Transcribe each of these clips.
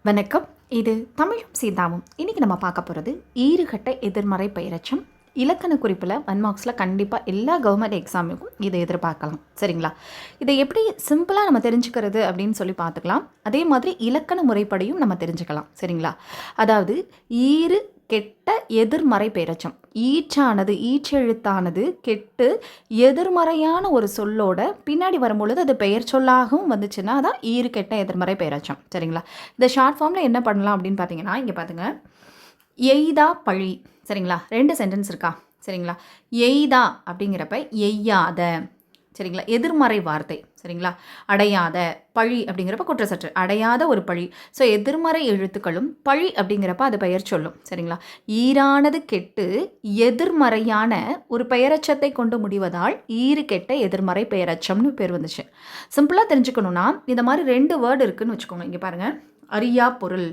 வணக்கம். இது தமிழும் சீதாவும். இன்றைக்கி நம்ம பார்க்க போகிறது ஈறுகட்ட எதிர்மறை பெயரச்சம். இலக்கண குறிப்பில் 1 மார்க்ஸில் கண்டிப்பாக எல்லா கவர்மெண்ட் எக்ஸாமுக்கும் இதை எதிர்பார்க்கலாம். சரிங்களா? இதை எப்படி சிம்பிளாக நம்ம தெரிஞ்சுக்கிறது அப்படின்னு சொல்லி பார்த்துக்கலாம். அதே மாதிரி இலக்கண முறைப்படியும் நம்ம தெரிஞ்சுக்கலாம். சரிங்களா? அதாவது ஈறு கெட்ட எதிர்மறை பெயரச்சம். ஈற்றெழுத்தானது கெட்டு எதிர்மறையான ஒரு சொல்லோட பின்னாடி வரும்பொழுது அது பெயர் சொல்லாகவும் வந்துச்சுன்னா அதான் ஈறு கெட்ட எதிர்மறை பெயரச்சம். சரிங்களா? இந்த ஷார்ட் ஃபார்மில் என்ன பண்ணலாம் அப்படின்னு பார்த்தீங்கன்னா, இங்கே பார்த்துங்க, எய்தா பழி. சரிங்களா? 2 சென்டென்ஸ் இருக்கா? சரிங்களா? எய்தா அப்படிங்கிறப்ப எய்யாத. சரிங்களா? எதிர்மறை வார்த்தை. சரிங்களா? அடையாத. பழி அப்படிங்கிறப்ப குற்றச்சாட்டு. அடையாத ஒரு பழி. ஸோ எதிர்மறை எழுத்துக்களும் பழி அப்படிங்கிறப்ப அது பெயர் சொல்லும். சரிங்களா? ஈரானது கெட்டு எதிர்மறையான ஒரு பெயரச்சத்தை கொண்டு முடிவதால் ஈறு கெட்ட எதிர்மறை பெயரச்சம்னு பேர் வந்துச்சு. சிம்பிளாக தெரிஞ்சுக்கணுன்னா இந்த மாதிரி 2 வேர்டு இருக்குதுன்னு வச்சுக்கோங்க. இங்கே பாருங்கள், அறியா பொருள்,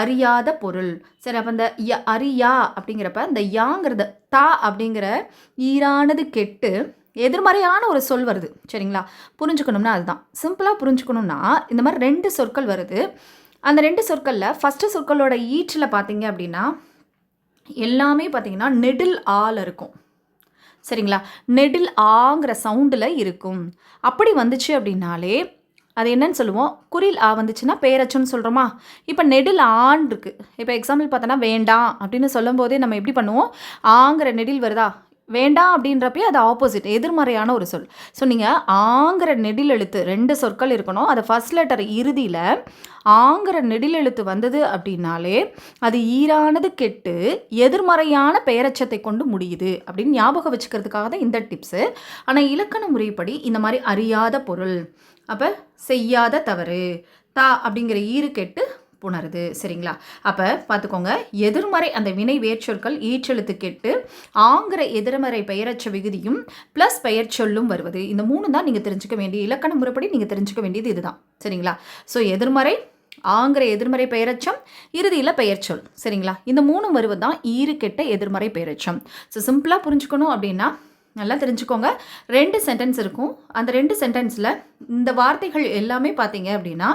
அறியாத பொருள். சரி, அப்போ இந்த அறியா அப்படிங்கிறப்ப இந்த யாங்கிறத தா அப்படிங்கிற ஈரானது கெட்டு எதிர்மறையான ஒரு சொல் வருது. சரிங்களா? புரிஞ்சுக்கணும்னா அதுதான். சிம்பிளாக புரிஞ்சுக்கணும்னா இந்த மாதிரி 2 சொற்கள் வருது. அந்த 2 சொற்களில் ஃபஸ்ட்டு சொற்களோட ஈற்றில் பார்த்தீங்க அப்படின்னா எல்லாமே பார்த்தீங்கன்னா நெடில் ஆல் இருக்கும். சரிங்களா? நெடில் ஆங்கிற சவுண்டில் இருக்கும். அப்படி வந்துச்சு அப்படின்னாலே அது என்னன்னு சொல்லுவோம், குறில் ஆ வந்துச்சுன்னா பேரச்சம்னு சொல்கிறோமா? இப்போ நெடில் ஆன் இருக்குது. இப்போ எக்ஸாம்பிள் பார்த்தோன்னா வேண்டாம் அப்படின்னு சொல்லும் போதே நம்ம எப்படி பண்ணுவோம், ஆங்கிற நெடில் வருதா? வேண்டாம் அப்படின்றப்பே அது ஆப்போசிட், எதிர்மறையான ஒரு சொல். ஸோ நீங்கள் ஆங்கிற நெடில் எழுத்து 2 சொற்கள் இருக்கணும். அது ஃபர்ஸ்ட் லெட்டர் இறுதியில் ஆங்கிற நெடில் எழுத்து வந்தது அப்படின்னாலே அது ஈரானது கெட்டு எதிர்மறையான பெயரச்சத்தை கொண்டு முடியுது அப்படின்னு ஞாபகம் வச்சுக்கிறதுக்காக தான் இந்த டிப்ஸு. ஆனால் இலக்கண முறைப்படி இந்த மாதிரி அறியாத பொருள், அப்போ செய்யாத தவறு, தா அப்படிங்கிற ஈறு கெட்டு புணருது. சரிங்களா? அப்போ பார்த்துக்கோங்க, எதிர்மறை அந்த வினை வேர்ச்சொற்கள் ஈற்றெழுத்து கெட்டு ஆங்கிற எதிர்மறை பெயரச்ச விகுதியும் ப்ளஸ் பெயர் சொல்லும் வருவது. இந்த 3 தான் நீங்கள் தெரிஞ்சுக்க வேண்டிய இலக்கண முறைப்படி நீங்கள் தெரிஞ்சுக்க வேண்டியது இதுதான். சரிங்களா? ஸோ எதிர்மறை, ஆங்கிற எதிர்மறை பெயரச்சம், இறுதியில் பெயர் சொல். சரிங்களா? இந்த 3 வருவது தான் ஈறு கெட்ட எதிர்மறை பெயரச்சம். ஸோ சிம்பிளாக புரிஞ்சுக்கணும் அப்படின்னா நல்லா தெரிஞ்சுக்கோங்க. 2 சென்டென்ஸ் இருக்கும். அந்த 2 சென்டென்ஸில் இந்த வார்த்தைகள் எல்லாமே பார்த்தீங்க அப்படின்னா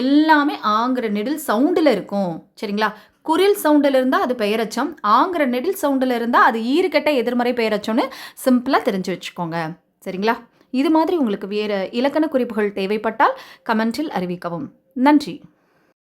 எல்லாமே ஆங்கிற நெடில் சவுண்டில் இருக்கும். சரிங்களா? குறில் சவுண்டில் இருந்தால் அது பெயரச்சம், ஆங்கிற நெடில் சவுண்டில் இருந்தால் அது ஈறுகெட்ட எதிர்மறை பெயரச்சம்னு சிம்பிளாக தெரிஞ்சு வச்சுக்கோங்க. சரிங்களா? இது மாதிரி உங்களுக்கு வேறு இலக்கண குறிப்புகள் தேவைப்பட்டால் கமெண்ட்டில் அறிவிக்கவும். நன்றி.